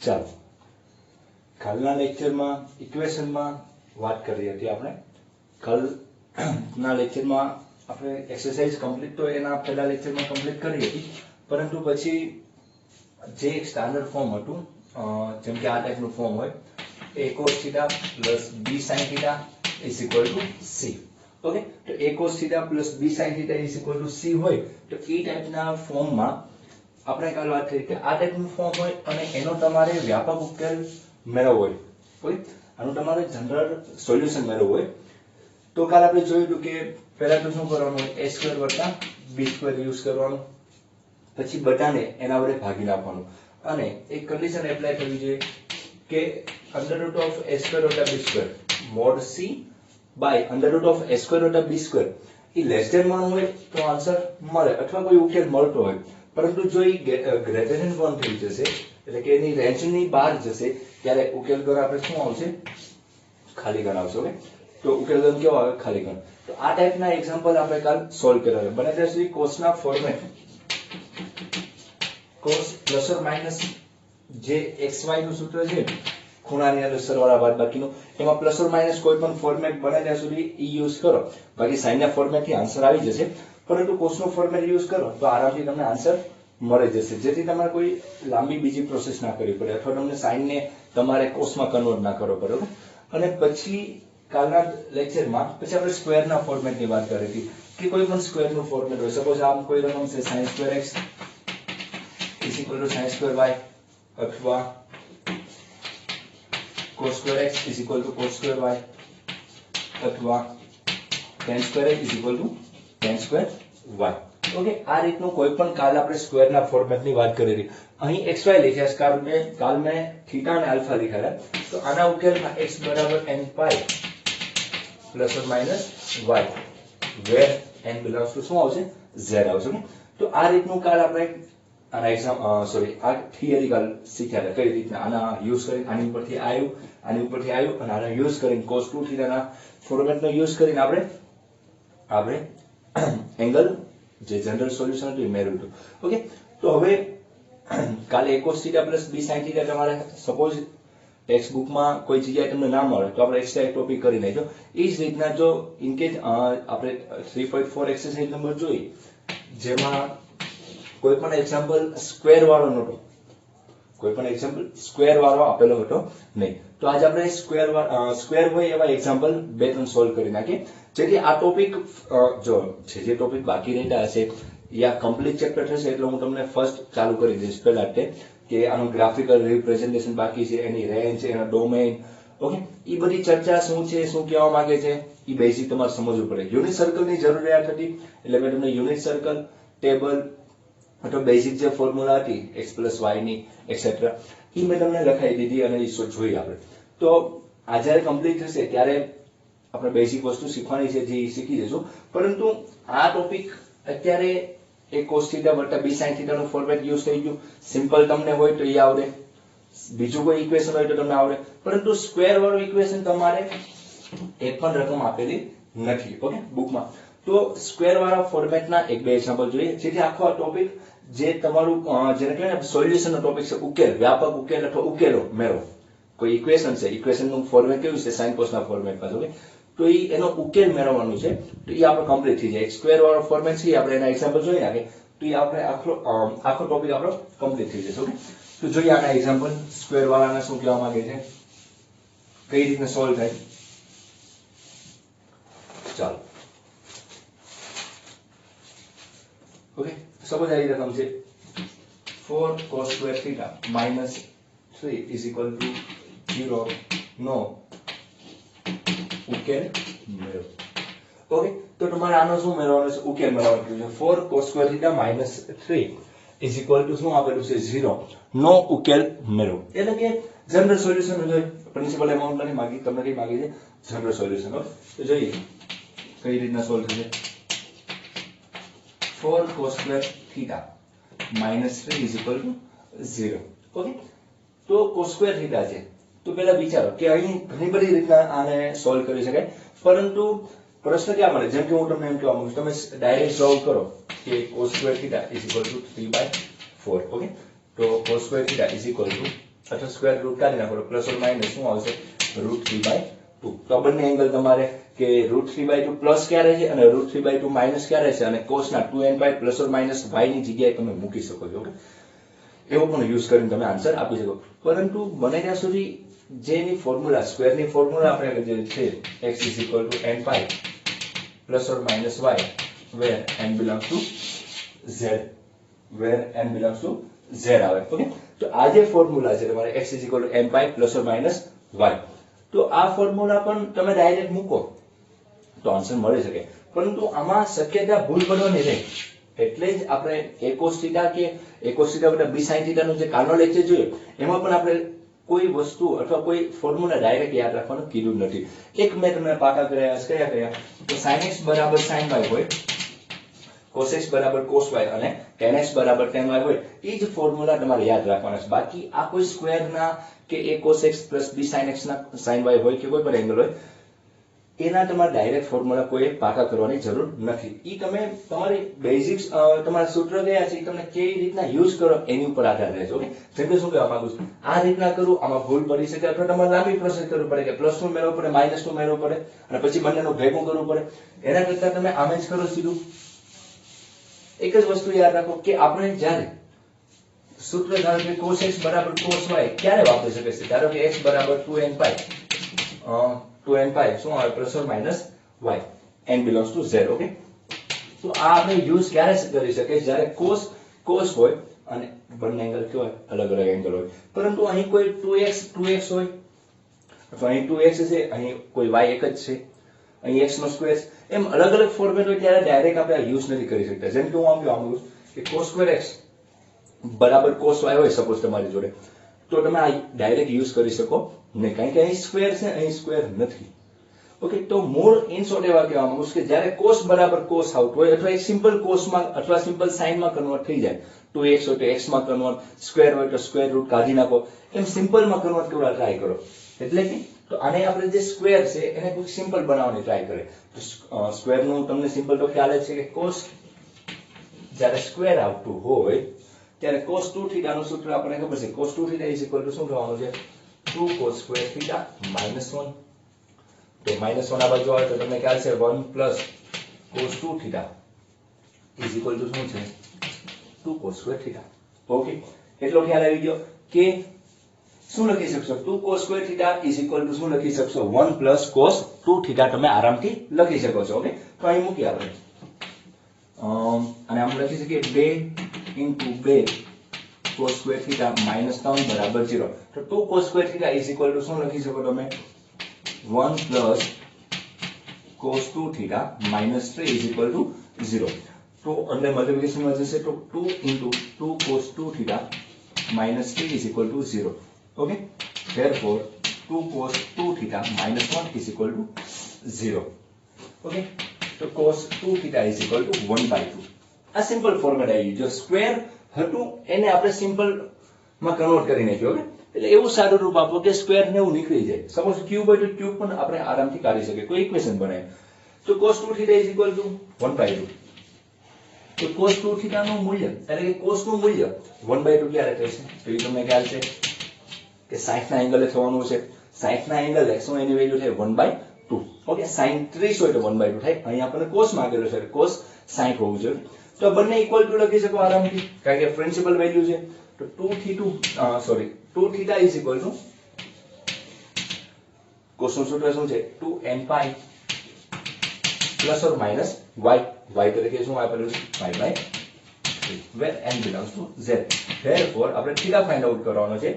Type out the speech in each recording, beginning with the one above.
ચાલો, કાલના લેક્ચરમાં ઇક્વેશનમાં વાત કરી હતી આપણે. કાલના લેક્ચરમાં આપણે એક્સરસાઇઝ કમ્પ્લીટ તો એના પહેલા લેક્ચરમાં કમ્પ્લીટ કરી હતી, પરંતુ પછી જે એક સ્ટાન્ડર્ડ ફોર્મ હતું, જેમ કે આ ટાઈપનું ફોર્મ હોય, a cos theta plus b sin theta is equal to c. Okay, તો a cos theta plus b sin theta is equal to c હોય તો એ ટાઈપના ફોર્મમાં આપણે કાલ વાત કરી કે આ ટાઈપનું ફોર્મ હોય અને એનો તમારે વ્યાપક ઉકેલ મેળવવો હોય, આનું તમારે જનરલ સોલ્યુશન મેળવવું હોય તો કાલ આપણે જોયું કે પહેલા તો શું કરવાનું હોય, a સ્ક્વેર વત્તા b સ્ક્વેર યુઝ કરવાનું, પછી બધાને એના વડે ભાગી નાખવાનું અને એક કન્ડિશન એપ્લાય કરવી જોઈએ કે under root of a square વત્તા b square mod c by under root of a square વત્તા b સ્ક્વેર એ લેસ ધેન 1 હોય તો આન્સર મળે અથવા કોઈ ઉકેલ મળતો હોય, પરંતુ જો એ ગ્રેટર ધેન 1 થઈ જશે એટલે કે એની રેન્જની બહાર જશે ત્યારે ઉકેલ ગણ આપણે શું આવશે, ખાલી ગણ આવશે. ઓકે, તો ઉકેલ ગણ કેવો આવે, ખાલી ગણ. તો આ ટાઈપના એક્ઝામ્પલ આપણે કાલ સોલ્વ કર્યા છે. બને ત્યાં સુધી કોસના format, cos plus or minus જે xy નું સૂત્ર છે ખૂણાની અંદર સરવાળા બાદબાકીનું, એમાં પ્લસ ઓર માઇનસ કોઈ પણ ફોર્મેટ બને ત્યાં સુધી ઈ યુઝ કરો, બાકી સાઈનના ફોર્મેટથી આન્સર આવી જશે, પરંતુ કોસનો ફોર્મેટ યુઝ કરો તો આરામથી તમને આન્સર મળી જશે, જેથી તમારે કોઈ લાંબી બીજી પ્રોસેસ ના કરવી પડે અથવા તમને સાઈનને તમારે કોસમાં કન્વર્ટ ના કરવો પડે. અને પછી કાલના લેક્ચરમાં પછી આપણે સ્ક્વેરના ફોર્મેટની વાત કરી હતી કે કોઈ પણ સ્ક્વેરનું ફોર્મેટ હોય, સપોઝ આમ કોઈ રકમ છે sin square x is equal to sin square y અથવા cos square x is equal to cos square y અથવા tan square x is equal to tan square y. Okay, આ રીતનું કોઈ પણ કાલ આપણે સ્ક્વેરના ફોર્મેટની વાત કરી હતી. અહીં xy લખ્યા છે, કાલ મેં થીટા અને આલ્ફા લખ્યા, તો આના ઉકેલમાં x બરાબર n pi plus or minus y where n belongs to શું આવશે, z આવશે. તો આ રીતનું કાલ આપણે આના આ થિયરી કાલ શીખ્યા હતા, કઈ રીતના આના યુઝ કરીને આની ઉપરથી આવ્યું, આની ઉપરથી આવ્યું અને આના યુઝ કરીને cos 2 થીટાના ફોર્મેટનો યુઝ કરીને આપણે એંગલ જે જનરલ સોલ્યુશન હતું એ મેળવ્યું હતું. ઓકે, તો હવે કાલે a cos theta plus b sin theta તમારે સપોઝ ટેક્સ્ટ બુકમાં કોઈ જગ્યાએ તમને ના મળે તો આપણે એક્સ્ટ્રા એક ટોપિક કરી નાખજો. એ જ રીતના જો ઇનકેસ આપણે 3.4 એક્સરસાઇઝ નંબર જોઈ જેમાં કોઈ પણ એક્ઝામ્પલ સ્ક્વેર વાળો નહોતો, કોઈ પણ એક્ઝામ્પલ સ્ક્વેર વાળો આપેલો હતો નહીં, તો આજે આપણે સ્ક્વેર હોય એવા એક્ઝામ્પલ 2-3 સોલ્વ કરી નાખીએ, જેથી આ ટોપિક જો જે ટોપિક બાકી રહેતા હશે યા કમ્પ્લીટ ચેપ્ટર થશે એટલે હું તમને ફર્સ્ટ ચાલુ કરી દઈશ પહેલા કે આનું ગ્રાફિકલ રિપ્રેઝન્ટેશન બાકી છે, એની રેન્જ, એના ડોમેઇન. ઓકે, એ બધી ચર્ચા શું છે, શું કહેવા માંગે છે એ બેઝિક તમારે સમજવું પડે. યુનિટ સર્કલની જરૂરિયાત હતી એટલે મેં તમને યુનિટ સર્કલ, ટેબલ અથવા બેઝિક જે ફોર્મ્યુલા હતી x y ની એક્સેટ્રા એ મેં તમને લખાઈ દીધી અને એ જોઈ આપણે. તો આ જ્યારે કમ્પ્લીટ થશે ત્યારે આપણે બેઝિક વસ્તુ શીખવાની છે જે શીખી જશું, પરંતુ આ ટોપિક અત્યારે a cos theta વત્તા b sin theta નું ફોર્મેટ યુઝ થઈ ગયું. સિમ્પલ તમને હોય તો એ આવડે, બીજું કોઈ ઇક્વેશન હોય તો તમને આવડે, પરંતુ સ્ક્વેર વાળું ઇક્વેશન તમારે એક પણ રકમ આપેલી નથી. ઓકે, બુકમાં. તો સ્ક્વેર વાળા ફોર્મેટના 1-2 એક્ઝામ્પલ જોઈએ, જેથી આખો આ ટોપિક જે તમારું જેને કહેવાય ને સોલ્યુશનનો ટોપિક છે, ઉકેલ, વ્યાપક ઉકેલ અથવા ઉકેલો મેળવો. કોઈ ઇક્વેશન છે, ઇક્વેશનનું ફોર્મેટ કેવું છે, સાઇન કોસના ફોર્મેટમાં. ઓકે, તો એનો ઉકેલ મેળવવાનું છે તો એ આપણે કમ્પ્લીટ થઈ જાય. સ્ક્વેર વાળો ફોર્મેટ છે આપણે એના એક્ઝામ્પલ જોઈ નાખીએ તો એ આપણે આખો ટોપિક આપણો કમ્પ્લીટ થઈ જશે. ઓકે, તો જોઈએ આના એક્ઝામ્પલ સ્ક્વેર વાળાના શું કહેવા માંગે છે, કઈ રીતે સોલ્વ થાય. ચાલો, ઓકે, સપોઝ આ રકમ છે 4 cos square theta minus 3 is equal to 0 નો ઉકેલ મેળવો. ઓકે, તો તમારે આનો શું મેળવવાનો છે, ઉકેલ મેળવવાનો છે. 4 cos square theta minus 3 is equal to શું આપેલું છે, 0 નો ઉકેલ મેળવો. એટલે કે જનરલ સોલ્યુશન જોઈએ, પ્રિન્સિપલ એમાઉન્ટ નથી માંગી, તમને કઈ માંગી છે, જનરલ સોલ્યુશન. તો જોઈએ કઈ રીતના સોલ્વ થશે. 4 cos square theta minus 3 is equal to 0. Okay, તો cos square theta છે તો પહેલા વિચારો કે અહીં ઘણી બધી રીતના આને સોલ્વ કરી શકાય, પરંતુ પ્રશ્ન ક્યાં મળે, જેમ કે હું તમને એમ કહેવા માંગુ છું, તમે ડાયરેક્ટ સોલ્વ કરો કે cos square theta is equal to 3/4. Okay, તો cos square theta is equal to અથવા સ્ક્વેર રૂટ કાઢી નાખો પ્લસ ઓર માઇનસ શું આવશે √3/2. તો બંને એંગલ તમારે કે √3/2 પ્લસ ક્યારે છે અને √3/2 માઇનસ ક્યારે છે અને કોસના 2nπ plus or minus y ની જગ્યાએ તમે મૂકી શકો છો. ઓકે, એવો પણ યુઝ કરીને તમે આન્સર આપી શકો. પરંતુ બને ત્યાં સુધી જેની ફોર્મ્યુલા સ્ક્વેરની ફોર્મ્યુલા આપણે જે છે x = nπ plus or minus y where n belongs to z, where n belongs to z આવે. ઓકે, તો આ જે ફોર્મ્યુલા છે તમારે x = nπ plus or minus y, તો આ ફોર્મ્યુલા પણ તમે ડાયરેક્ટ મૂકો તો આન્સર મળી શકે. પરંતુ આમાં શક્યતા ભૂલ પડવાની રહે, એટલે જ આપણે a cos θ કે a cos θ બરાબર b sin θ નું જે કાલનો લેક્ચર જોયો એમાં પણ આપણે કોઈ વસ્તુ અથવા કોઈ ફોર્મ્યુલા ડાયરેક્ટ યાદ રાખવાનું કીધું નથી. એક મેં તમને પાકા કર્યા તો sin x બરાબર sin y હોય, cos x બરાબર cos y અને tan x બરાબર tan y હોય, એ જ ફોર્મ્યુલા તમારે યાદ રાખવાના છે. બાકી આ કોઈ સ્ક્વેર ના કે a cos x + b sin x ના sin y હોય કે કોઈ પણ એંગલ હોય એના તમારે ડાયરેક્ટ ફોર્મ્યુલા કોઈ પાકા કરવાની જરૂર નથી. ઈ તમે તમારી બેઝિક્સ તમારા સૂત્ર કયા છે એ તમને કેવી રીતના યુઝ કરો એની ઉપર આધાર રહે છે. ઓકે, જેમ કે શું કહેવા માંગુ છું, આ રીતના કરું આમાં ભૂલ પડી શકે અથવા તમારે લાંબી પ્રોસેસ કરવી પડે કે પ્લસ નું મેળવવું પડે, માઇનસ નું મેળવવું પડે અને પછી બંનેનું ભેગું કરવું પડે. એના કરતા તમે આમ જ કરો સીધું. એક જ વસ્તુ યાદ રાખો કે આપણે જ્યારે સૂત્ર ધારો કે cos x બરાબર cos y ક્યારે વાપરી શકે છે? ધારો કે x બરાબર 2nπ 2nπ શું આવે plus or minus y, n belongs to z. Okay, તો આ આપણે યુઝ ક્યારે કરી શકીએ? જ્યારે cos હોય અને બંને એંગલ કેવો હોય? અલગ અલગ એંગલ હોય. પરંતુ અહીં કોઈ 2x હોય અથવા અહીં 2x છે, અહીં કોઈ y એક જ છે, અહીં x નો સ્ક્વેર, એમ અલગ અલગ ફોર્મેટ હોય ત્યારે ડાયરેક્ટ આપણે આ યુઝ નથી કરી શકતા. જેમ કે હું આમ કહું કે cos2x બરાબર cos y હોય સપોઝ તમારી જોડે, તો તમે આ ડાયરેક્ટ યુઝ કરી શકો નહીં, કારણ કે અહીં સ્ક્વેર છે, અહીં સ્ક્વેર નથી. ઓકે, તો મોર ઇન શોર્ટ એવા કહેવા માંગુ છું કે જ્યારે cos બરાબર cos આવતું હોય અથવા એક સિમ્પલ cos માં અથવા સિમ્પલ sin માં કન્વર્ટ થઈ જાય, 2x હોય તો x માં કન્વર્ટ, સ્ક્વેર હોય તો સ્ક્વેર રૂટ કાઢી નાખો, એમ સિમ્પલ માં કન્વર્ટ કરવા ટ્રાય કરો. એટલે કે તો આને આપણે જે સ્ક્વેર છે એને કોઈ સિમ્પલ બનાવવાની ટ્રાય કરે. તો સ્ક્વેર નું તમને સિમ્પલ તો ખ્યાલ જ છે કે cos જ્યારે સ્ક્વેર આવતું હોય ત્યારે cos 2θ નું સૂત્ર આપણને ખબર છે. cos 2θ શું થવાનું છે? 2 cos square θ -1. તો -1 આ બાજુ આવે તો તમને ખ્યાલ છે 1 plus cos 2θ શું છે? 2 cos square θ. ઓકે, એટલો ખ્યાલ આવી ગયો કે શું લખી શકશો? 2 cos square θ શું લખી શકશો? 1 plus cos 2θ તમે આરામથી લખી શકો છો. ઓકે, તો અહીં મૂકી આપણે અને આમ લખી શકીએ 2 * 2 cos square θ -3 બરાબર 0. તો 2 cos square θ શું લખી શકો તમે? 1 plus cos 2θ -3 0. તો અંદર મલ્ટીપ્લિકેશન માં જશે તો 2 * 2 cos 2θ -3 0. Okay, therefore 2 cos 2θ -1 0. Okay, તો cos 2θ 1/2. આ સિમ્પલ ફોર્મેટ આવી ગયો. સ્ક્વેર હતું એને આપણે સિમ્પલ માં કન્વર્ટ કરી નાખ્યો. ઓકે, એટલે એવું સારું રૂપ આપો કે સ્ક્વેર ને એવું નીકળી જાય. સપોઝ ક્યુબ હોય તો ક્યુબ પણ આપણે આરામથી કાઢી શકીએ, કોઈ ઇક્વેશન બનાવે. તો cos 2θ 1/2. તો cos 2θ નું મૂલ્ય એટલે કે cos નું મૂલ્ય 1/2 ક્યારે થશે? તો એ તમને ખ્યાલ છે કે 60 ના એંગલે થવાનું છે. 60 ના એંગલે શું એની વેલ્યુ થાય? 1/2. ઓકે, sin 30 હોય તો 1/2 થાય. અહીં આપણને cos માંગેલો છે, cos 60 હોવું જોઈએ. તો બંને ઇક્વલ ટુ લખી શકો આરામથી, કારણ કે પ્રિન્સિપલ વેલ્યુ છે. તો 2θ cos નું સૂત્ર શું છે? 2nπ plus or minus y તરીકે શું આપેલું છે? y/3 where n belongs to z. therefore આપણે θ ફાઇન્ડ આઉટ કરવાનો છે.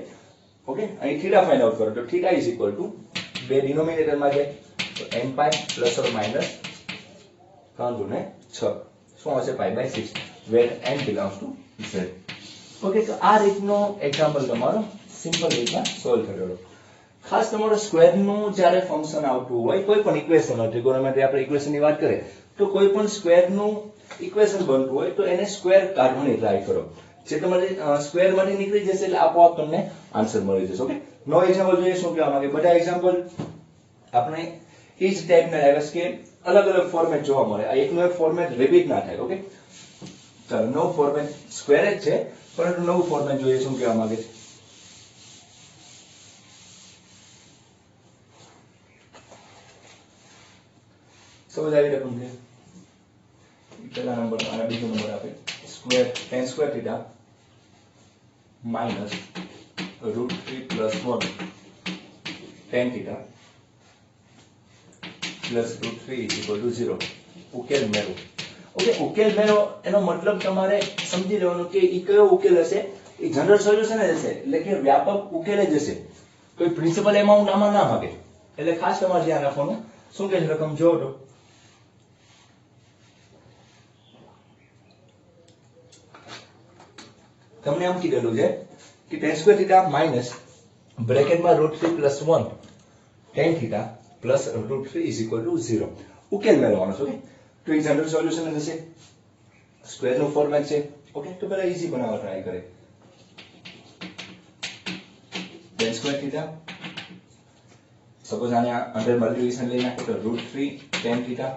ઓકે, અહીં θ ફાઇન્ડ આઉટ કરો તો θ બે ડિનોમિનેટર માં જાય તો nπ પ્લસ ઓર માઇનસ 3 × 6 શું આવશે? π/6 where n belongs to z. Okay, તો આ રીતનો એક્ઝામ્પલ તમારો સિમ્પલ રીતના સોલ્વ કરેલો. ખાસ તમારો સ્ક્વેર નું જ્યારે ફંક્શન આવતું હોય, કોઈ પણ ઇક્વેશન હોય, ટ્રિગોનોમેટ્રી આપણે ઇક્વેશન ની વાત કરીએ તો કોઈ પણ સ્ક્વેર નું ઇક્વેશન બનતું હોય તો એને સ્ક્વેર કાઢવાની ટ્રાય કરો. જે તમારે સ્ક્વેર માંથી નીકળી જશે એટલે આપોઆપ તમને આન્સર મળી જશે. ઓકે, નો એક્ઝામ્પલ જોઈએ શું કહેવા માંગે? બધા એક્ઝામ્પલ આપણે એ જ ટાઈપના આવ્યા કે અલગ અલગ ફોર્મેટ જોવા મળે. આ એકનો એક ફોર્મેટ રિપીટ ના થાય. ઓકે, ચાલો નવું ફોર્મેટ સ્ક્વેર જ છે પરંતુ નવું ફોર્મેટ જોઈએ શું કહેવા માંગે છે. સપોઝ આવી રકમ છે, પહેલા નંબર અને બીજો નંબર આપે square tan square theta minus √3 plus 1 tan theta plus √3 is equal to 0. ઉકેલ મેળવો. ઓકે, ઉકેલ મેળવો એનો મતલબ તમારે સમજી લેવાનું કે એ કયો ઉકેલ હશે, એ જનરલ સોલ્યુશન જ હશે, એટલે કે વ્યાપક ઉકેલ જ હશે, કોઈ પ્રિન્સિપલ એમાઉન્ટ આમાં ના માગે. એટલે ખાસ તમારે ધ્યાન રાખવાનું. શું કે છે રકમ જોવો તો તમને એમ કીધેલું છે કે tan સ્ક્વેર થીટા માઇનસ બ્રેકેટમાં √3 plus 1 tan theta plus √3 is equal to 0. ઉકેલ મેળવવાનો છે. ઓકે, તો એ જનરલ સોલ્યુશન જ હશે, સ્ક્વેર નું ફોર્મેટ છે. ઓકે, તો પહેલા ઈઝી બનાવવા ટ્રાય કરે. tan સ્ક્વેર થીટા સપોઝ આને અંડર મલ્ટિપ્લિકેશન લઈ નાખો તો √3 tan થીટા.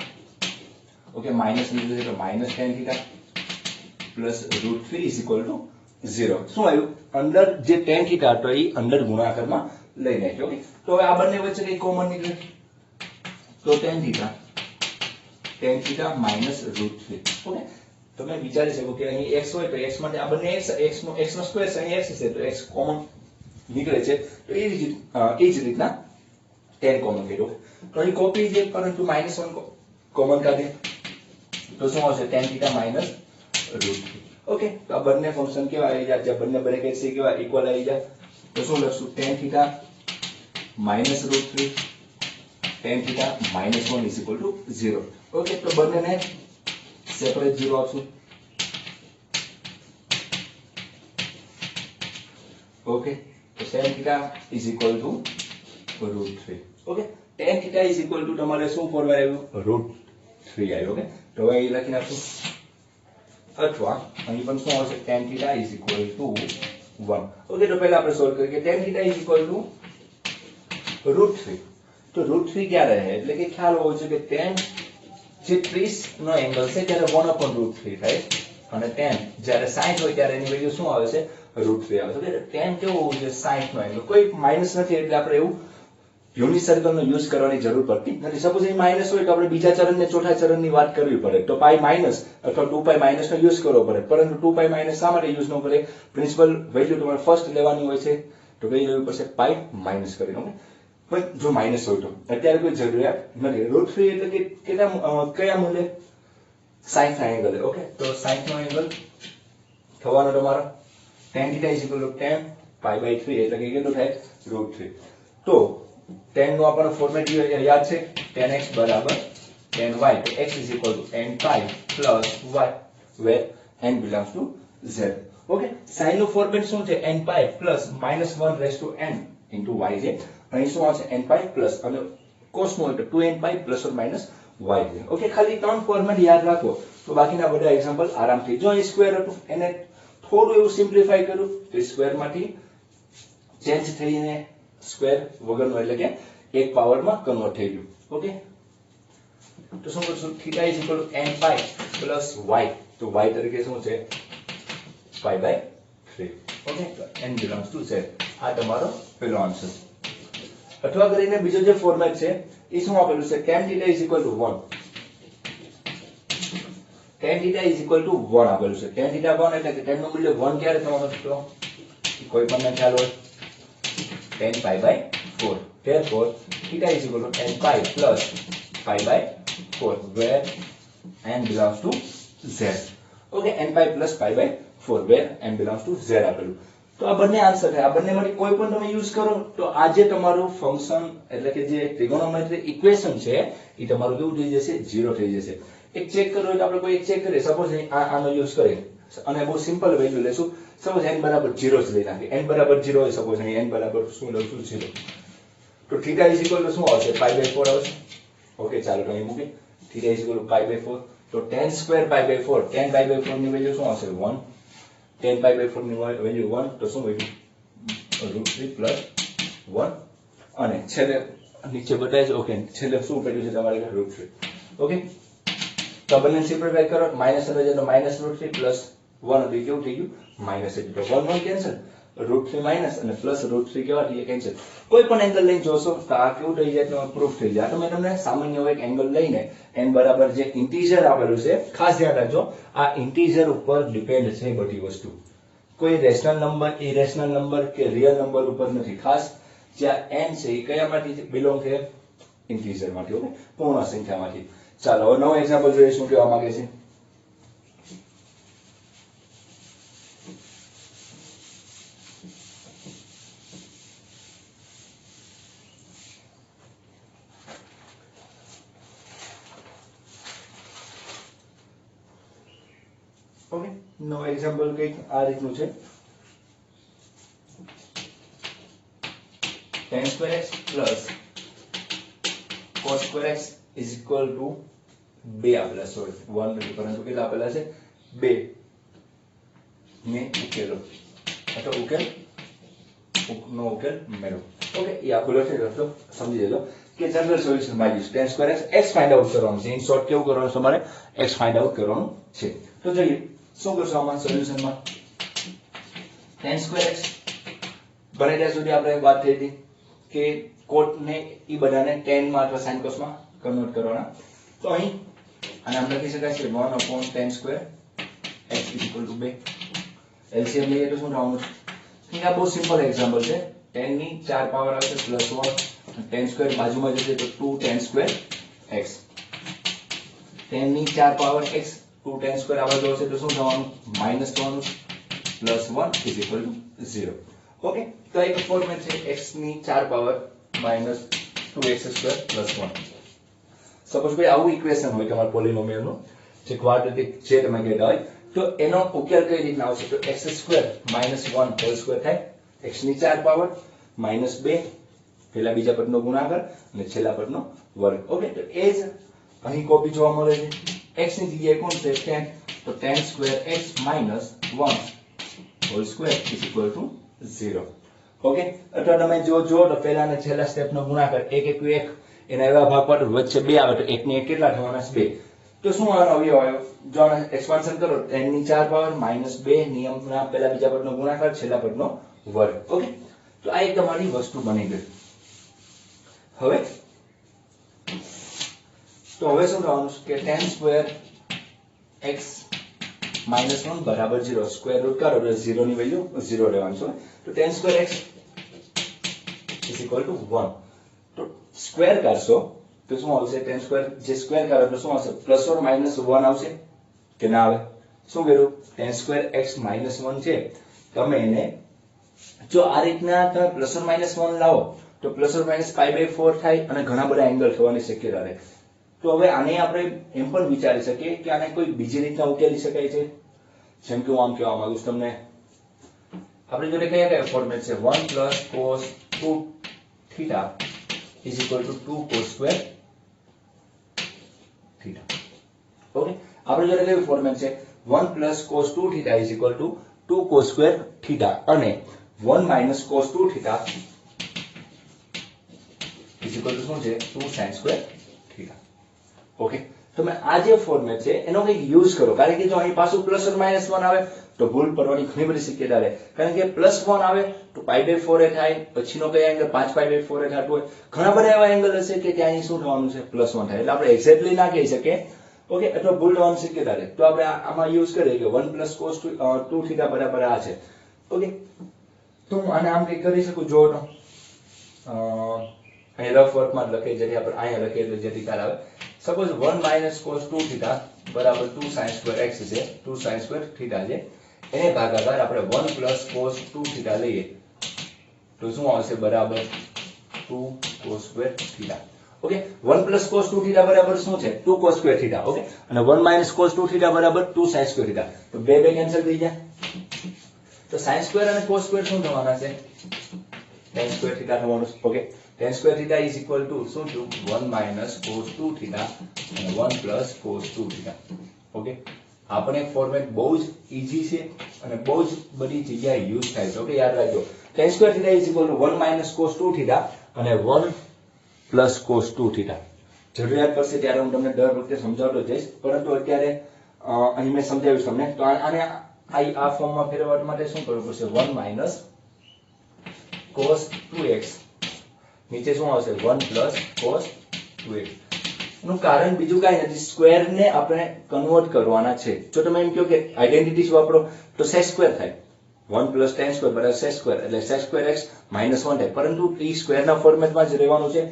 ઓકે, માઇનસ લીધું છે તો minus tan theta plus √3 is equal to 0. શું આવ્યું? અંદર જે tan થીટા હતો એ અંદર ગુણાકારમાં લઈ નાખ્યો. ઓકે, તો હવે આ બંને વચ્ચે કઈ કોમન નીકળે તો tan થીટા માઇનસ √3. ઓકે, તમે વિચારી શકો કે અહીં x હોય તો x માટે આ બંને x નો સ્ક્વેર છે, અહીં x છે તો x કોમન નીકળે છે. તો એ જ રીતના tan કોમન કર્યો તો અહીં કોપી છે, પરંતુ -1 કોમન કાઢે તો શું આવશે? tan theta minus √3. ઓકે, તો આ બંને ફંક્શન કેવા આવી જાય, બંને બ્રેકેટ છે કેવા ઇક્વલ આવી જાય. તો શું લખશું? tan theta minus √3 tan theta -1 is equal to 0. Okay, તો બંનેને સેપરેટ 0 આપશું. ઓકે, તો tan theta is equal two √3. Okay, tan theta is equal two તમારે શું ફોર્મેટ આવ્યું? √3 આવ્યું. ઓકે, તો હવે અહીં લખી નાખશું, અથવા અહીં પણ શું આવશે? tan theta is equal two 1. Okay, તો પહેલા આપણે સોલ્વ કરીએ કે tan theta is equal two √3. તો √3 ક્યારે રહે? એટલે કે ખ્યાલ હોવો જોઈએ કે tan જે 30 નો એંગલ છે ત્યારે 1/√3 થાય, અને tan જ્યારે 60 હોય ત્યારે એની વેલ્યુ શું આવે છે? √3 આવે છે. એટલે tan કેવો હોવો જોઈએ? 60 નો એંગલ. કોઈ માઈનસ નથી એટલે આપણે એવું યુનિટ સર્કલ નો યુઝ કરવાની જરૂર પડતી નથી. સપોઝ અહીં માઈનસ હોય તો આપણે બીજા ચરણ ને ચોથા ચરણ ની વાત કરવી પડે, તો પાઈ માઈનસ અથવા 2π માઈનસ નો યુઝ કરવો પડે. પરંતુ 2π માઈનસ શા માટે યુઝ ન કરે? પ્રિન્સિપલ વેલ્યુ તમારે ફર્સ્ટ લેવાની હોય છે, તો કઈ લેવી પડશે? પાઈ માઈનસ કરીને. ઓકે, પણ જો માઈનસ હોય તો અત્યારે કોઈ જરૂરિયાત નથી. √3 એટલે કે કયા મૂલ્ય? 60 ના એંગલે. ઓકે, તો 60 નો એંગલ થવાનો તમારો tan θ = tan π/3 એટલે કે કેટલું થાય? √3. તો tan નો આપણને ફોર્મેટ યાદ છે, tan x બરાબર tan y. તો x = n π plus y where n belongs to z. Okay, sin નું ફોર્મેટ શું છે? n π plus -1/n into y છે. અહીં શું આવશે? n π plus અને cos નું હોય તો 2n π plus or minus y છે. ઓકે, ખાલી ત્રણ ફોર્મેટ યાદ રાખો તો બાકીના બધા એક્ઝામ્પલ આરામથી. જો અહીં સ્ક્વેર હતું એને થોડું એવું સિમ્પ્લિફાઈ કર્યું તો સ્ક્વેર માંથી ચેન્જ થઈને સ્ક્વેર વગરનો એટલે કે એક પાવરમાં કન્વર્ટ થઈ ગયું. ઓકે, તો શું કરશું? θ = n π plus y. તો y તરીકે શું છે? π/3. ઓકે, તો n belongs to z. આ તમારો પહેલો આન્સર. અથવા કરીને બીજો જે ફોર્મેટ છે એ શું આપેલું છે? tan θ = 1. tan θ = 1 આપેલું છે. tan θ 1 એટલે કે tan નું મૂલ્ય 1 ક્યારે થવાનું છે? તો કોઈ પણ ખ્યાલ હોય, tan π/4. therefore θ = n π plus π/4 where n belongs to z. Okay, n π plus π/4 where n belongs to z આપેલું. તો આ બંને આન્સર છે. આ બંનેમાંથી કોઈ પણ તમે યુઝ કરો તો આ જે તમારું ફંક્શન એટલે કે જે ટ્રિગોનોમેટ્રી ઇક્વેશન છે એ તમારું કેવું થઈ જશે? 0 થઈ જશે. એક ચેક કરવું હોય તો આપણે કોઈ એક ચેક કરીએ. સપોઝ આનો યુઝ કરીએ અને બહુ સિમ્પલ વેલ્યુ લેશું. સપોઝ n બરાબર 0 જ લઈ નાખીએ. n બરાબર 0 હોય, સપોઝ અહીં n બરાબર શું લખશું? 0. તો θ = શું આવશે? π/4 આવશે. ઓકે, ચાલો તો અહીં મૂકીએ. θ = π/4. તો tan સ્ક્વેર π/4, tan π/4 ની વેલ્યુ શું આવશે? 1. tan π/4 ની વેલ્યુ 1 તો શું વેલ્યુ? √3 plus 1 અને છેલ્લે નીચે બતાવે છે. ઓકે, છેલ્લે શું પડ્યું છે તમારે? √3. ઓકે, તો બંને સિમ્પ્લિફાઈ કરો. માઈનસ એટલે -√3 plus 1 એટલે કેવું થઈ ગયું? માઈનસ. એટલે તો 1 1 કેન્સલ. √3 માઇનસ અને પ્લસ √3 કેવા થઈ કેન્સલ. કોઈ પણ એંગલ લઈને જોશો તો આ કેવું થઈ જાય તો પ્રૂફ થઈ જાય. તો મેં તમને સામાન્ય એક એંગલ લઈને n બરાબર જે ઇન્ટીજર આવેલું છે, ખાસ ધ્યાન રાખજો આ ઇન્ટીજર ઉપર ડિપેન્ડ છે બધી વસ્તુ. કોઈ રેશનલ નંબર, ઇરેશનલ નંબર કે રિયલ નંબર ઉપર નથી. ખાસ જ્યાં n છે એ કયામાંથી બિલોંગ કરે? ઇન્ટીજર માંથી. ઓકે, પૂર્ણ સંખ્યામાંથી. ચાલો હવે નવો એક્ઝામ્પલ જોઈએ શું કહેવા માંગે છે. ઓકે, નવો એક્ઝામ્પલ કંઈક આ રીતનું છે. tan square x plus cos square x is equal to 2 આપેલા, સોરી 1 નથી પરંતુ કેટલા આપેલા છે? 2 ને ઉકેલો અથવા ઉકેલ નો ઉકેલ મેળવો. ઓકે, એ આખું લખી દો તો સમજી લેજો કે જનરલ સોલ્યુશન માં use tan square x find out કરવાનું છે. ઇન શોર્ટ કેવું કરવાનું છે તમારે? x ફાઇન્ડ આઉટ કરવાનું છે. તો જોઈએ શું કરશો આમાં સોલ્યુશનમાં. tan square x બને ત્યાં સુધી આપણે વાત થઈ હતી કે કોટ ને ઈ બધાને tan માં અથવા sin cos માં કન્વર્ટ કરવાના. તો અહીં આને આમ લખી શકાય છે 1/tan square x = 2. એલસીએમ લઈએ તો શું થવાનું છે? આ બહુ સિમ્પલ એક્ઝામ્પલ છે. tan ની 4 પાવર આવશે +1, tan square બાજુમાં જશે તો 2tan square x. tan ની 4 પાવર x 2tan square આ બાજુ આવશે તો શું થવાનું? માઈનસ થવાનું, +1 = 0. ઓકે, તો એક ફોર્મેટ છે x ની 4 પાવર -2x² + 1. સપોઝ ભાઈ આવું ઇક્વેશન હોય તમારા પોલિનોમિયલ નું જે ક્વાડ્રેટિક છે તમે કહેતા હોય તો એનો ઉકેલ કઈ રીતના આવશે? તો x² - 1 હોલ સ્ક્વેર થાય, x ની 4 પાવર -2 પેલા બીજા પદનો ગુણાકાર અને છેલ્લા પદનો વર્ગ. ઓકે, તો એ જ અહીં કોપી જોવા મળે છે. x ની જગ્યાએ કોણ છે? tan. તો tan square x - 1 whole square = 0. Okay, અથવા તમે જો તો પહેલા અને છેલ્લા સ્ટેપનો ગુણાકાર 1 * 1 એના એવા ભાગ પર વચ્ચે 2 આવે તો 1 ને 1 કેટલા થવાના છે? 2. તો શું આનો અવયવ આવ્યો? જો આને એક્સપાન્શન કરો tan ની 4 પાવર -2 નિયમના પહેલા બીજા પદનો ગુણાકાર છેલ્લા પદનો વર્ગ. ઓકે, તો આ એક તમારી વસ્તુ બની ગઈ. હવે શું થવાનું છે કે tan square x - 1 બરાબર 0. સ્ક્વેર રૂટ કરો તો 0 ની વેલ્યુ 0 રહેવાની છે. તો tan square x = 1. તો સ્ક્વેર કરશો તો શું આવશે? tan square જે સ્ક્વેર કરો તો શું આવશે? +or -1 આવશે કે ના આવે? શું કર્યું? tan square x - 1 છે, તમે એને જો આ રીતના તમે +or -1 લાવો તો +or-π/4 થાય અને ઘણા બધા એંગલ થવાની શક્યતા રહે. તો હવે આને આપણે એમ પણ વિચારી શકીએ કે આને કોઈ બીજી રીતના ઉકેલી શકાય છે. જેમ કે હું આમ કહેવા માંગુ છું તમને, આપણે જોડે કયા ફોર્મેટ છે? 1 + cos 2θ = 2 cos square θ. ઓકે, આપણે જોડે કયું ફોર્મેટ છે? 1 + cos 2θ = 2 cos square θ અને 1 - cos 2θ = શું છે? 2 sin square θ. ઓકે, તમે આ જે ફોર્મેટ છે એનો કંઈક યુઝ કરો, કારણ કે જો અહીં પાછું +or-1 આવે તો ભૂલ પડવાની ઘણી બધી શક્યતા રહે. કારણ કે +1 આવે તો π/4 એ થાય, પછીનો કયા એંગલ 5π/4 એ થતું હોય. ઘણા બધા એવા એંગલ હશે કે ત્યાં શું થવાનું છે? +1 થાય. એટલે આપણે એક્ઝેક્ટલી ના કહી શકીએ. ઓકે, અથવા ભૂલ થવાની શક્યતા રહે. તો આપણે આમાં યુઝ કરીએ કે 1 + cos 2θ બરાબર આ છે. ઓકે, તો હું આને આમ કંઈક કરી શકું. જો તો અહીં રફ વર્કમાં લખીએ, જેથી આપણે અહીંયા લખીએ એટલે જેથી ખ્યાલ આવે. સપોઝ 1 - cos 2θ બરાબર 2 sin square x છે, 2 sin square θ છે. એને ભાગાકાર આપણે 1 + cos 2θ લઈએ તો શું આવશે? બરાબર 2 cos square θ. ઓકે, 1 + cos 2θ બરાબર શું છે? 2 cos square θ. ઓકે, અને 1 - cos 2θ બરાબર 2 sin square θ. તો બે કેન્સલ થઈ જાય. તો sin square અને cos square શું થવાના છે? tan square θ થવાનું છે. ઓકે, tan square θ = શું થયું? 1 - cos 2θ અને 1 + cos 2θ. ઓકે, આપણે ફોર્મેટ બહુ જ ઈઝી છે અને બહુ જ બધી જગ્યાએ યુઝ થાય છે. ઓકે, યાદ રાખજો. tan square θ = 1 - cos 2θ અને 1 + cos 2θ. જરૂરિયાત પડશે ત્યારે હું તમને દર વખતે સમજાવતો જઈશ, પરંતુ અત્યારે અહીં મેં સમજાવ્યું તમને. તો આને આ ફોર્મમાં ફેરવવા માટે શું કરવું પડશે? 1 - cos 2x નીચે શું આવશે 1 plus cos 2x નું કારણ બીજું કાંઈ નથી સ્ક્વેર ને આપણે કન્વર્ટ કરવાના છે જો તમે એમ કહો કે આઇડેન્ટિટીઝ વાપરો તો sec સ્ક્વેર થાય 1 plus tan સ્ક્વેર બરાબર sec સ્ક્વેર એટલે sec સ્ક્વેર x -1 થાય પરંતુ એ સ્ક્વેર ના ફોર્મેટમાં જ રહેવાનું છે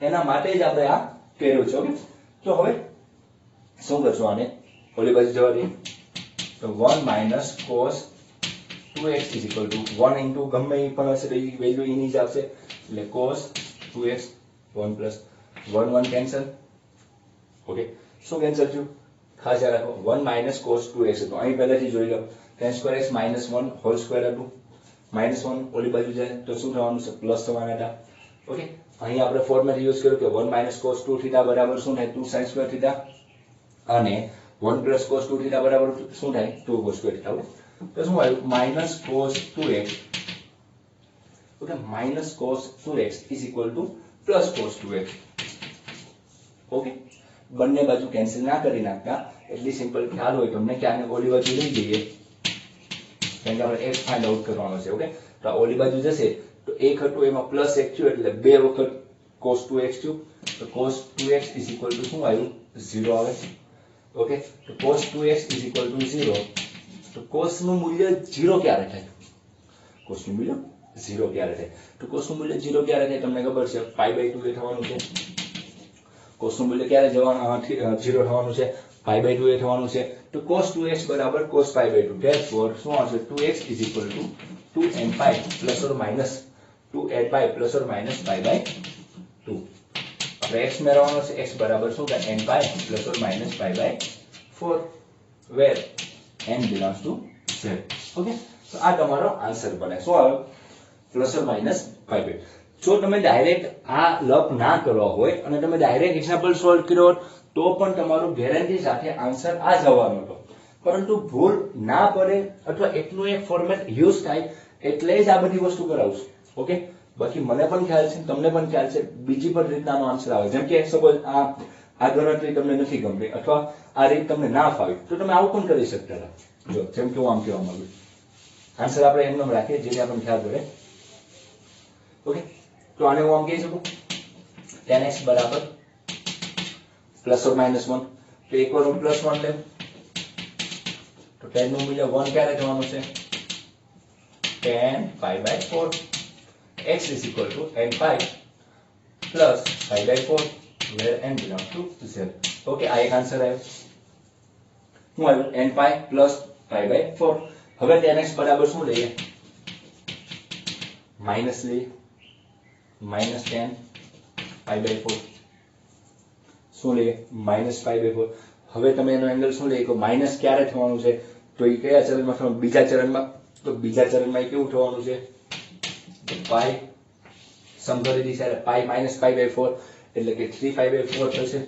એના માટે જ આપણે આ કર્યું છે ઓકે તો હવે શું કરશું આને ઓલી બાજુ જવા દઈએ તો 1 minus cos 2x is equal to 1 into ગમે એ પણ હશે તો એ વેલ્યુ એની જ આવશે એટલે cos 2x 1 plus 1 1 cancel okay શું કેન્સલ થયું ખાસ યાદ રાખો 1 minus cos 2x તો અહીં પહેલાથી જોઈ લો tan square x minus 1 whole square હતું -1 ઓલી બાજુ જાય તો શું થવાનું છે પ્લસ થવાના હતા ઓકે અહીં આપણે ફોર્મેટ યુઝ કર્યું કે 1 minus cos 2 થીટા બરાબર શું થાય 2 sin square થીટા અને 1 plus cos 2 થીટા બરાબર શું થાય 2 cos square થીટા તો શું આવ્યું minus cos 2x okay minus cos 2x is equal to plus cos 2x okay બંને બાજુ કેન્સલ ના કરી નાખતા એટલી સિમ્પલ ખ્યાલ હોય તમને કે આને ઓલી બાજુ લઈ જઈએ કારણ કે આપણે x ફાઇન્ડ આઉટ કરવાનો છે ઓકે તો આ ઓલી બાજુ જશે તો એક હતું એમાં પ્લસ 1 થયું એટલે બે વખત cos 2x થયું તો cos 2x is equal to શું આવ્યું 0 આવે ઓકે તો cos 2x is equal to 0 તો cos નું મૂલ્ય 0 ક્યારે થાય cos નું મૂલ્ય 0 ક્યારે થાય તો cos નું મૂલ્ય 0 ક્યારે થાય તમને ખબર છે pi/2 એ થવાનું છે cos નું મૂલ્ય ક્યારે જવાનું 0 થવાનું છે pi/2 એ થવાનું છે તો cos 2x બરાબર cos pi/2 therefore શું આવશે 2x is equal to 2n pi plus or minus 2n pi plus or minus pi/2 આપણે x મેળવવાનો છે x બરાબર શું થાય n pi plus or minus pi/4 where n belongs to z okay તો આ તમારો આન્સર બને શું આવે પ્લસ ઓર માઇનસ pi/2 જો તમે ડાયરેક્ટ આ લપ ના કરવા હોય અને તમે ડાયરેક્ટ એક્ઝામ્પલ સોલ્વ કર્યો હોત તો પણ તમારું ગેરંટી સાથે આન્સર આ જ આવવાનો હતો પરંતુ ભૂલ ના પડે અથવા એકનું એક ફોર્મેટ યુઝ થાય એટલે જ આ બધી વસ્તુ કરાવું છું ઓકે બાકી મને પણ ખ્યાલ છે તમને પણ ખ્યાલ છે બીજી પણ રીતનાનો આન્સર આવે જેમ કે સપોઝ આ ગણતરી તમને નથી ગમતી અથવા આ રીત તમને ના ફાવી તો તમે આવું પણ કરી શકતા હતા જો જેમ કે હું આમ કહેવા માંગુ આન્સર આપણે એમનો રાખીએ જેને આપણને ખ્યાલ પડે ઓકે તો આને હું આમ કહી શકું tan x બરાબર પ્લસ ઓર માઇનસ 1 તો એકવાર હું +1 લેવું તો tan નું મૂલ્ય 1 ક્યારે થવાનું છે tan pi/4 x is equal to n pi plus pi/4 where n belongs to z okay આ એક આન્સર આવ્યો શું આવ્યું n pi plus pi/4 હવે tan x બરાબર શું લઈએ માઈનસ લઈએ -10 pi/4 શું લઈએ -pi/4 હવે તમે એનો એંગલ શું લઈએ કે માઈનસ ક્યારે થવાનું છે તો એ કયા ચરણમાં થવાનું બીજા ચરણમાં તો બીજા ચરણમાં કેવું થવાનું છે પાઈ સમ કરી દીધા એટલે પાઈ -pi/4 એટલે કે 3pi/4 થશે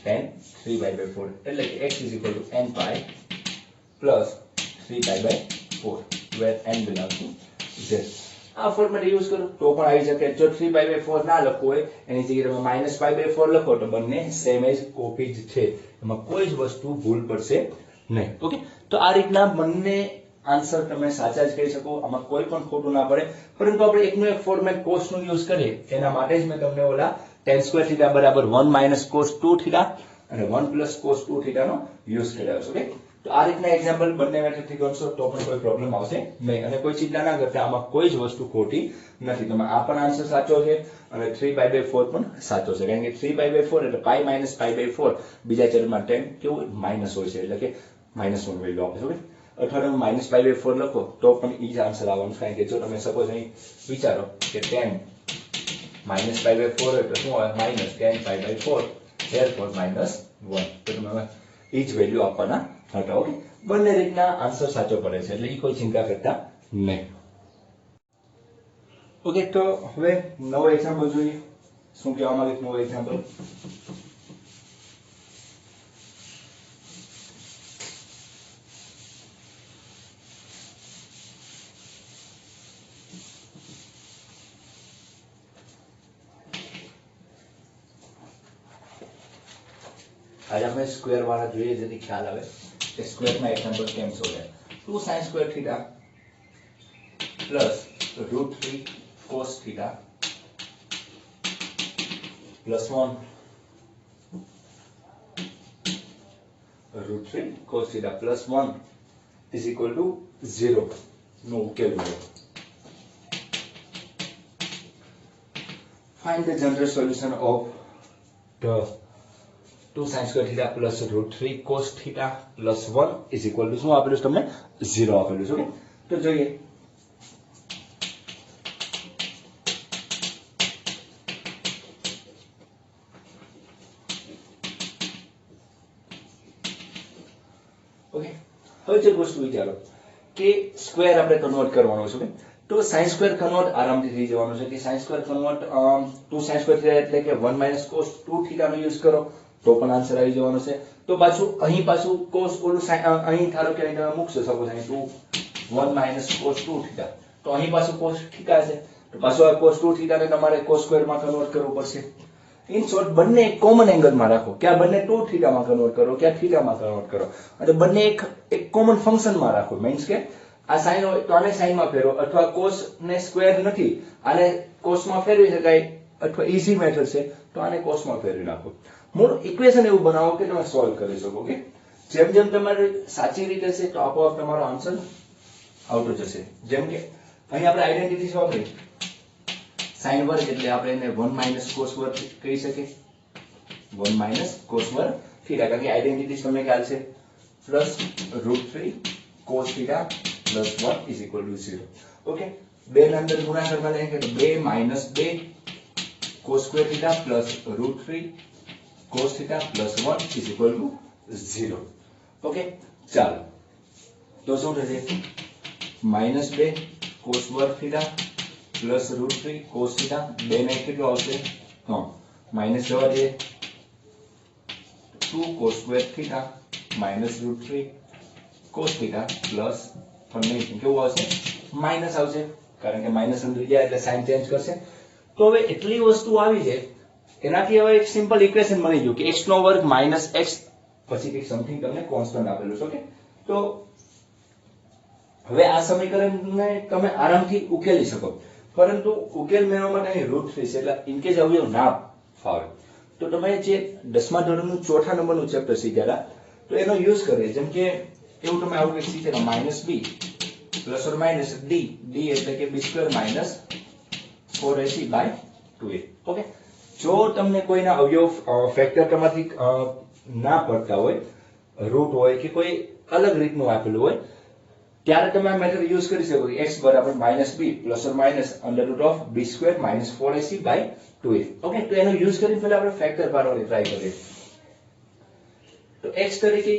tan 3pi/4 એટલે કે x is equal to n pi plus 3pi/4 where n belongs to z આ ફોર્મેટ યુઝ કરો તો પણ આવી શકે જો 3pi/4 ના લખવું હોય એની જગ્યાએ તમે -pi/4 લખો તો બંને સેમ જ કોપી જ છે એમાં કોઈ જ વસ્તુ ભૂલ પડશે નહીં ઓકે તો આ રીતના બંને આન્સર તમે સાચા જ કહી શકો આમાં કોઈ પણ ખોટું ના પડે પરંતુ આપણે એકનું એક ફોર્મેટ cos નું યુઝ કરીએ એના માટે જ મેં તમને ઓલા tan square theta બરાબર 1 minus cos 2 theta અને 1 plus cos 2 theta નો યુઝ કર્યો છે ઓકે તો આ રીતના એક્ઝામ્પલ બંને મેથડથી ગણશો તો પણ કોઈ પ્રોબ્લેમ આવશે નહીં અને કોઈ ચિંતા ના કરતા આમાં કોઈ જ વસ્તુ ખોટી નથી તમે આ પણ આન્સર સાચો છે અને 3pi/4 પણ સાચો છે કારણ કે 3pi/4 એટલે pi minus pi/4 બીજા ચરણમાં tan કેવું માઈનસ હોય છે એટલે કે -1 વેલ્યુ આપે છે ઓકે અથવા તમે -pi/4 લખો તો પણ ઈ જ આન્સર આવવાનો કારણ કે જો તમે સપોઝ અહીં વિચારો કે tan -pi/4 એટલે શું આવે -tan pi/4 therefore -1 તો તમે ઈ જ વેલ્યુ આપવાના હતા ઓકે બંને રીતના આન્સર સાચો પડે છે એટલે ઈ કોઈ ચિંતા કરતા નહીં ઓકે તો હવે નવો એક્ઝામ્પલ જોઈએ શું કહેવા માંગે છે નવો એક્ઝામ્પલ आज આપણે સ્ક્વેર વાળા જોઈએ જેથી ખ્યાલ આવે કે સ્ક્વેર ના એક્ઝામ્પલ કેમ solve 2 sin square theta plus √3 cos theta plus 1 √3 cos theta plus 1 is equal to 0 નો ઉકેલ મળ્યો. Find the general solution of the 2 sin square theta plus √3 cos theta plus 1 is equal to શું આપેલું છે તમને 0 આપેલું છે. ઓકે, તો જોઈએ. ઓકે, હવે જે વસ્તુ વિચારો કે સ્ક્વેર આપણે કન્વર્ટ કરવાનો છે. તો sin સ્ક્વેર કન્વર્ટ આરામથી થઈ જવાનું છે કે sin square convert 2 sin square theta એટલે કે 1 - cos 2 થીટા નો યુઝ કરો તો પણ આન્સર આવી જવાનો છે. તો પાછું cos ઓલું અહીં ધારો કે અહીં તમે મૂકશો સપોઝ અહીં 1 - cos 2 થીટા તો અહીં પાછું cos થીટા છે તો પાછું આ cos 2 થીટા ને તમારે cos સ્ક્વેર માં કન્વર્ટ કરવું પડશે. ઇન શોર્ટ બંને એક કોમન એંગલ માં રાખો કે આ બંને 2 થીટા માં કન્વર્ટ કરો કે આ થીટા માં કન્વર્ટ કરો અને બંને એક કોમન ફંક્શન માં રાખો. મીન્સ કે આ sin હોય તો આને sin માં ફેરવો અથવા cos ને સ્ક્વેર નથી આને cos માં ફેરવી શકાય અથવા ઈઝી મેથડ છે તો આને cos માં ફેરવી નાખો. મૂળ ઇક્વેશન એવું બનાવો કે તમે સોલ્વ કરી શકો. કે જેમ જેમ તમારે સાચી રીતે છે તો આપોઆપ તમારો આન્સર આવતો જશે. જેમ કે અહીં આપણે આઈડેન્ટિટી વાપરી sin વર્ગ એટલે આપણે એને 1 - cos વર્ગ કહી શકીએ 1 - cos વર્ગ થીટા કારણ કે આઈડેન્ટિટી તમને ખ્યાલ છે plus √3 cos theta plus 1 is equal to 0. Okay, બે ના અંદર ગુણાકારમાં લઈએ કે 2 - 2 cos square theta plus √3 cos theta plus 1 is equal to 0. Okay, ચાલો તો શું થશે -2 cos વર્ગ theta plus √3 cos theta બે ને કેટલું આવશે માઈનસ જવા દે 2 cos square theta minus √3 cos theta plus કેવું આવશે માઇનસ આવશે કારણ કે માઇનસ અંદર ગયા એટલે સાઇન ચેન્જ કરશે. તો હવે એટલી વસ્તુ આવી છે એનાથી હવે એક સિમ્પલ ઇક્વેશન મળી ગયું કે x નો વર્ગ માઇનસ x પછી કંઈક સમથિંગ તમને કોન્સ્ટન્ટ આપેલું છે. ઓકે, તો હવે આ સમીકરણને તમે આરામથી ઉકેલી શકો પરંતુ ઉકેલ મેળવવા માટે અહીં √3 છે એટલે ઇનકેસ અવયવ ના ફાવે તો તમે જે 10મા ધોરણનું 4થા નંબરનું ચેપ્ટર શીખ્યા તો એનો યુઝ કરીએ. જેમ કે એવું તમે આવું કંઈક શીખ્યા -b plus or minus d d એટલે કે b² માઇનસ 4ac/2a. ઓકે, જો તમને કોઈના અવયવ ફેક્ટર તમારથી ના પડતા હોય રૂટ હોય કે કોઈ અલગ રીતનું આપેલું હોય ત્યારે તમે આ મેથડ યુઝ કરી શકો કે x = -b plus or minus √b² minus 4ac/2a. Okay, તો એનો યુઝ કરીને પહેલા આપણે ફેક્ટર પાડવાની ટ્રાય કરીએ. તો x તરીકે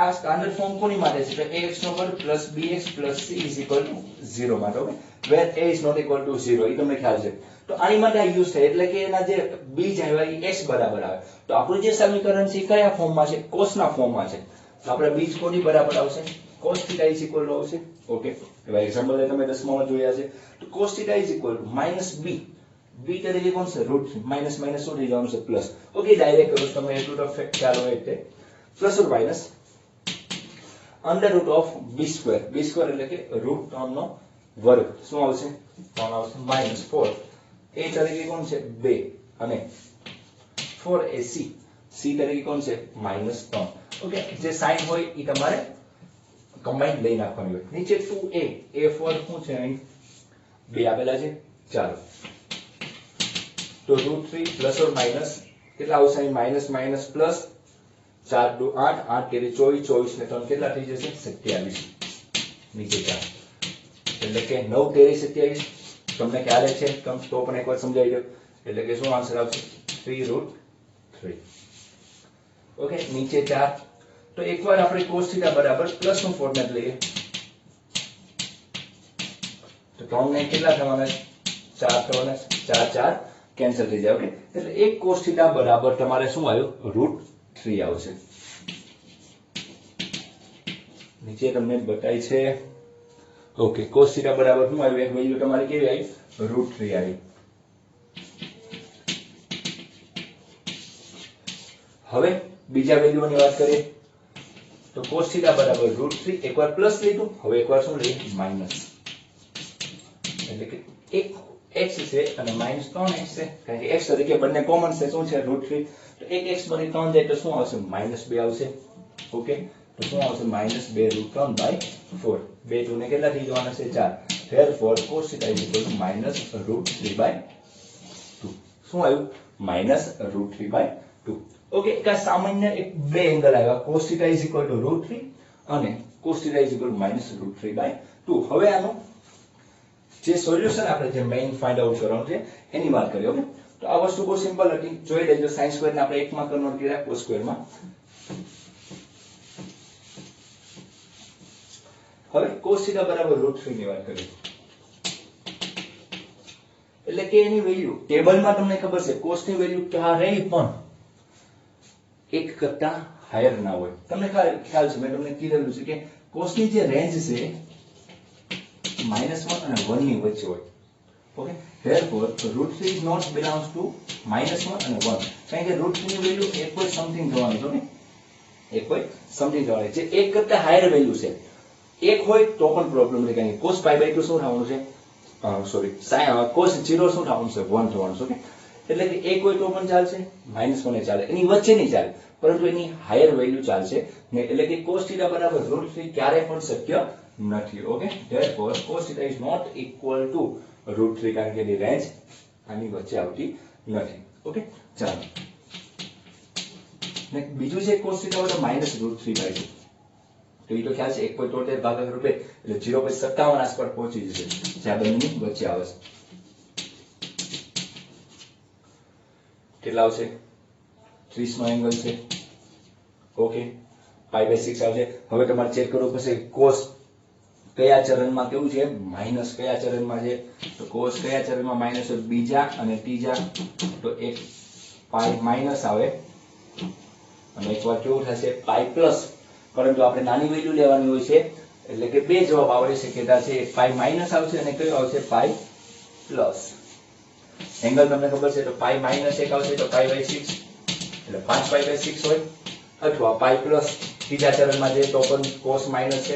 આ સ્ટાન્ડર્ડ ફોર્મ કોની માટે છે તો ax² + bx + c = 0 માટે. Okay, where a is not equal to 0 એ તમને ખ્યાલ છે. તો આની માટે આ યુઝ થાય એટલે કે એના જે બીજ આવ્યા એ x બરાબર આવે. તો આપણું જે સમીકરણ છે કયા ફોર્મમાં છે cos ના ફોર્મમાં છે તો આપણે બીજ કોની બરાબર આવશે cos θ = આવશે. ઓકે, એવા એક્ઝામ્પલ તમે 10માં જોયા છે. તો cos θ = -b b તરીકે કોણ છે √3 માઈનસ માઈનસ શું થઈ જવાનું છે પ્લસ. ઓકે, ડાયરેક્ટ કરો તમે એટલું તો ખ્યાલ હોય એટલે plus or minus √b². b² એટલે કે √3 નો વર્ગ શું આવશે 3 આવશે -4 a તરીકે કોણ છે 2 અને 4ac c તરીકે કોણ છે -3. ઓકે, જે સાઇન હોય એ તમારે કમ્બાઈન લઈ નાખવાની હોય. નીચે 2a a4 શું છે અહીં 2 આપેલા છે. ચાલો તો √3 પ્લસ ઓર માઈનસ કેટલા આવશે અહીં માઈનસ માઈનસ પ્લસ 4 2 8 8 કેરી 24 24 ને 3 કેટલા થઈ જશે 27 નીચે 4 એટલે કે 9 તેરી 27 તમને ખ્યાલ છે તો પણ એકવાર સમજાવી દો એટલે કે શું આન્સર આવશે 3√3. ઓકે, નીચે 4 તો એકવાર આપણે cos θ બરાબર પ્લસ નું ફોર્મેટ લઈએ તો 3 ને કેટલા થવાના 4 થવાના 4 4 કેન્સલ થઈ જાય. ઓકે, એટલે એક cos θ બરાબર તમારે શું આવ્યું √3 આવશે. નીચે તમને બતાય છે. ઓકે, cos θ બરાબર શું આવ્યું એક વેલ્યુ તમારી કેવી આવી √3 આવી. હવે બીજા વેલ્યુની વાત કરીએ તો cos θ બરાબર √3 એકવાર પ્લસ લીધું હવે એકવાર શું લઈએ માઈનસ. એટલે કે એક x છે અને -3x છે, કારણ કે x તરીકે બંને કોમન છે. શું છે? √3. તો એક x માંથી 3 જાય તો શું આવશે? -2 આવશે. ઓકે, તો શું આવશે? -2√3/4. 2 2 ને કેટલા થઈ જવાના છે? 4. therefore cos θ is equal to -√3/2. શું આવ્યું? -√3/2. ઓકે, એક આ સામાન્ય એક બે એંગલ આવ્યા. cos θ is equal to √3 અને cos θ is equal to -√3/2. હવે આનું જે સોલ્યુશન આપણે જે મેઇન ફાઇન્ડ આઉટ કરવાનું છે એની વાત કરીએ. ઓકે, તો આ વસ્તુ બહુ સિમ્પલ હતી. જોઈ લેજો. sin² ને આપણે 1 માં કન્વર્ટ કર્યા cos² માં. હવે cos θ બરાબર √3 ની વાત કરીએ. એટલે કે એની વેલ્યુ ટેબલમાં તમને ખબર છે cos ની વેલ્યુ ક્યારેય પણ 1 કરતા હાયર ના હોય. તમને ખ્યાલ છે, મેં તમને કીધેલું છે કે cos ની જે રેન્જ છે -1 અને 1 ની વચ્ચે હોય. Okay, therefore √3 is not belongs to -1 અને 1. કારણ કે √3 ની વેલ્યુ એક કોઈ સમથિંગ થવાની છે ને, એક કોઈ સમથિંગ થવાની છે. એક કરતા હાયર વેલ્યુ છે. એક હોય તો પણ પ્રોબ્લેમ છે, કારણ કે cos π/2 શું થવાનું છે? cos 0 શું થવાનું છે? 1 થવાનું છે. ઓકે, એટલે કે એક હોય તો પણ ચાલશે, -1 એ ચાલે, એની વચ્ચે નહીં ચાલે, પરંતુ એની હાયર વેલ્યુ ચાલશે ને. એટલે કે cos θ બરાબર √3 ક્યારે પણ શક્ય નથી. Okay, therefore cos θ is not equal to √3, કારણ કે એની રેન્જ આની વચ્ચે આવતી નથી. ઓકે, ચાલો ને બીજું છે cos θ બરાબર -√3/2. તો એ તો ખ્યાલ છે 1.73 ભાગાકાર 2 એટલે 0.57 આસપાસ પહોંચી જશે, જે આ બંનેની વચ્ચે આવે છે. કેટલા આવશે? 30 નો એંગલ છે. ઓકે, π/6 આવશે. હવે તમારે ચેક કરવું પડશે cos કયા ચરણમાં કેવું છે, માઈનસ કયા ચરણમાં છે. તો cos કયા ચરણમાં માઈનસ હોય? બીજા અને ત્રીજા. તો એક પાઈ માઈનસ આવે અને એકવાર કેવું થશે? Pi plus. પરંતુ આપણે નાની વેલ્યુ લેવાની હોય છે, એટલે કે બે જવાબ આવવાની શક્યતા છે. પાઈ માઈનસ આવશે અને કયો આવશે? Pi plus. એંગલ તમને ખબર છે, તો પાઈ -1 આવશે તો π/6 એટલે 5π/6 હોય, અથવા પાઈ પ્લસ ત્રીજા ચરણમાં છે તો પણ cos માઈનસ છે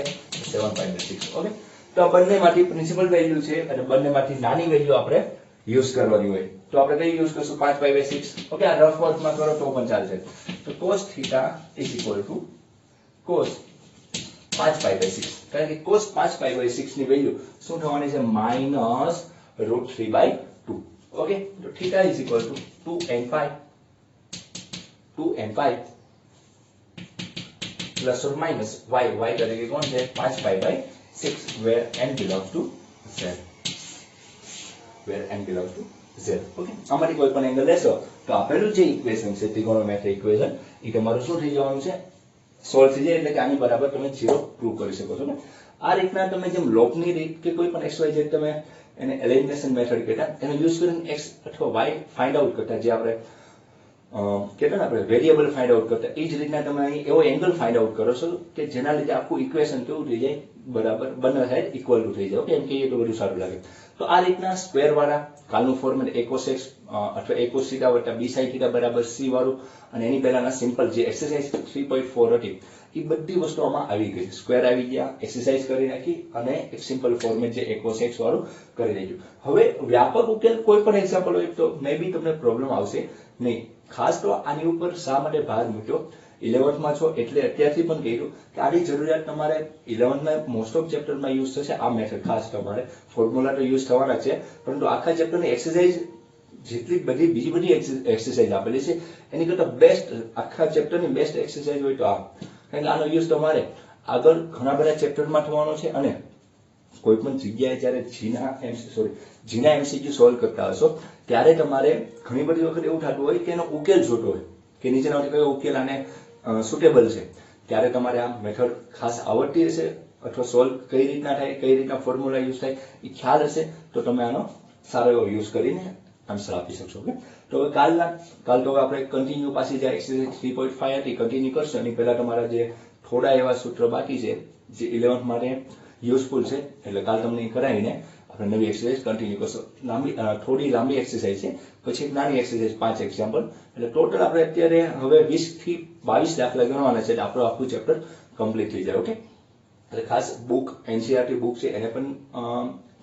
7π/6. ઓકે, તો આ બંનેમાંથી પ્રિન્સિપલ વેલ્યુ છે અને બંનેમાંથી નાની વેલ્યુ આપણે યુઝ કરવાની હોય. તો આપણે કઈ યુઝ કરશું? 5π/6. ઓકે, આ રફ વર્કમાં કરો તો પણ ચાલશે. તો cos θ is equal to cos 5π/6, કારણ કે cos 5π/6 ની વેલ્યુ શું થવાની છે? -√3/2. ઓકે, તો θ is equal to 2n π plus or minus y તરીકે કોણ છે? 5π/6, where n belongs to z. Okay, આમાંથી કોઈ પણ એંગલ લેશો તો આપેલું જે ઇક્વેશન છે ત્રિકોણોમેટ્રિક ઇક્વેશન, એ તમારું શું થઈ જવાનું છે? સોલ્વ થઈ જાય. એટલે કે આની બરાબર તમે 0 પ્રૂવ કરી શકો છો ને. આ રીતના તમે જેમ લોપની રીત કે કોઈ પણ xy તમે એને એલિમિનેશન મેથડ કહેતા, એનો યુઝ કરીને x અથવા y ફાઇન્ડ આઉટ કરતા, જે આપણે કહેતા ને આપણે વેરિયેબલ ફાઇન્ડ આઉટ કરતા, એ જ રીતના તમે અહીં એવો એંગલ ફાઇન્ડ આઉટ કરો છો કે જેના લીધે આખું ઇક્વેશન કેવું થઈ જાય? બરાબર, બંને સાઈડ ઇક્વલ ટુ થઈ જાય. ઓકે, એમ કહીએ તો બધું સારું લાગે. તો આ રીતના સ્ક્વેર વાળા કાલનું ફોર્મેટ a cos x અથવા a cos θ વત્તા b sin θ બરાબર c વાળું, અને એની પહેલાના સિમ્પલ જે એક્સરસાઇઝ 3.4 હતી એ બધી વસ્તુઓમાં આવી ગઈ. સ્ક્વેર આવી ગયા, એક્સરસાઇઝ કરી નાખી અને એક સિમ્પલ ફોર્મેટ જે a cos x વાળું કરી નાખ્યું. હવે વ્યાપક ઉકેલ કોઈ પણ એક્ઝામ્પલ હોય તો મે બી તમને પ્રોબ્લેમ આવશે નહીં. ખાસ તો આની ઉપર શા માટે ભાર મૂક્યો? 11th માં છો એટલે અત્યારથી પણ કહ્યું કે આની જરૂરિયાત તમારે 11th માં મોસ્ટ ઓફ ચેપ્ટરમાં યુઝ થશે આ મેથડ. ખાસ તમારે ફોર્મ્યુલા તો યુઝ થવાના છે, પરંતુ આખા ચેપ્ટરની એક્સરસાઇઝ જેટલી બધી બીજી બધી એક્સરસાઇઝ આપેલી છે એની કરતા બેસ્ટ, આખા ચેપ્ટરની બેસ્ટ એક્સરસાઇઝ હોય તો આ. કારણ કે આનો યુઝ તમારે આગળ ઘણા બધા ચેપ્ટરમાં થવાનો છે, અને કોઈ પણ જગ્યાએ જ્યારે જીના MCQ સોલ્વ કરતા હશો ત્યારે તમારે ઘણી બધી વખત એવું થતું હોય કે એનો ઉકેલ જોતો હોય કે નીચેનામાંથી કયો ઉકેલ આને સુટેબલ છે, ત્યારે તમારે આ મેથડ ખાસ આવડતી હશે, અથવા સોલ્વ કઈ રીતના થાય, કઈ રીતના ફોર્મ્યુલા યુઝ થાય એ ખ્યાલ હશે તો તમે આનો સારો એવો યુઝ કરીને આન્સર આપી શકશો. ઓકે, તો કાલ તો આપણે કન્ટિન્યુ પાછી જે એક્સરસાઇઝ 3.5 હતી કન્ટિન્યુ કરશું. એની પહેલા તમારા જે થોડા એવા સૂત્ર બાકી છે જે 11th માટે યુઝફુલ છે, એટલે કાલ તમને કરાવીને આપણે નવી એક્સરસાઇઝ કન્ટિન્યુ કરશું. થોડી લાંબી એક્સરસાઇઝ છે, પછી એક નાની એક્સરસાઇઝ 5 એક્ઝામ્પલ, એટલે ટોટલ આપણે અત્યારે હવે 20 થી 22 દાખલા ગણવાના છે એટલે આપણું આખું ચેપ્ટર કમ્પ્લીટ થઈ જાય. ઓકે, એટલે ખાસ બુક NCERT બુક છે એને પણ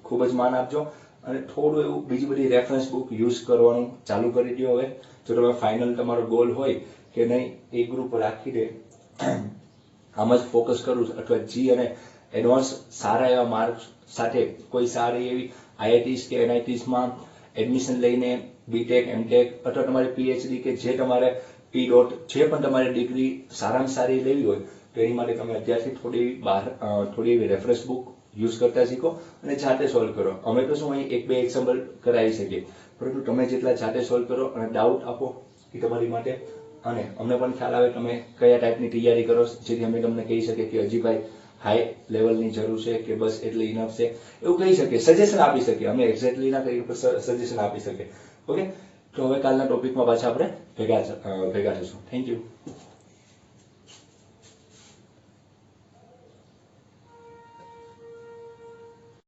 ખૂબ જ માન આપજો, અને થોડું એવું બીજી બધી રેફરન્સ બુક યુઝ કરવાનું ચાલુ કરી દો. હવે જો તમે ફાઇનલ તમારો ગોલ હોય કે નહીં એ ગ્રુપ રાખીને આમ જ ફોકસ કરું અથવા જી અને એડવાન્સ સારા એવા માર્ક્સ સાથે કોઈ સારી એવી આઈઆઈટીસ કે એનઆઈટીસમાં એડમિશન લઈને બીટેક એમટેક અથવા તમારી પીએચડી કે જે તમારે પી ડોટ જે પણ તમારી ડિગ્રી સારામાં સારી લેવી હોય તો એની માટે તમે અત્યારથી થોડી એવી રેફરન્સ બુક યુઝ કરતા શીખો અને જાતે સોલ્વ કરો. અમે તો શું અહીં 1-2 એક્ઝામ્પલ કરાવી શકીએ, પરંતુ તમે જેટલા જાતે સોલ્વ કરો અને ડાઉટ આપો એ તમારી માટે, અને અમને પણ ખ્યાલ આવે તમે કયા ટાઈપની તૈયારી કરો જેથી અમે તમને કહી શકીએ કે હજી ભાઈ હાઈ લેવલની જરૂર છે કે બસ એટલી ઇનફ છે, એવું કહી શકીએ, સજેશન આપી શકીએ. અમે એક્ઝેક્ટલી ના કહીએ પણ સજેશન આપી શકીએ. ઓકે, તો હવે કાલના ટોપિકમાં પાછા આપણે ભેગા થશું. Thank you.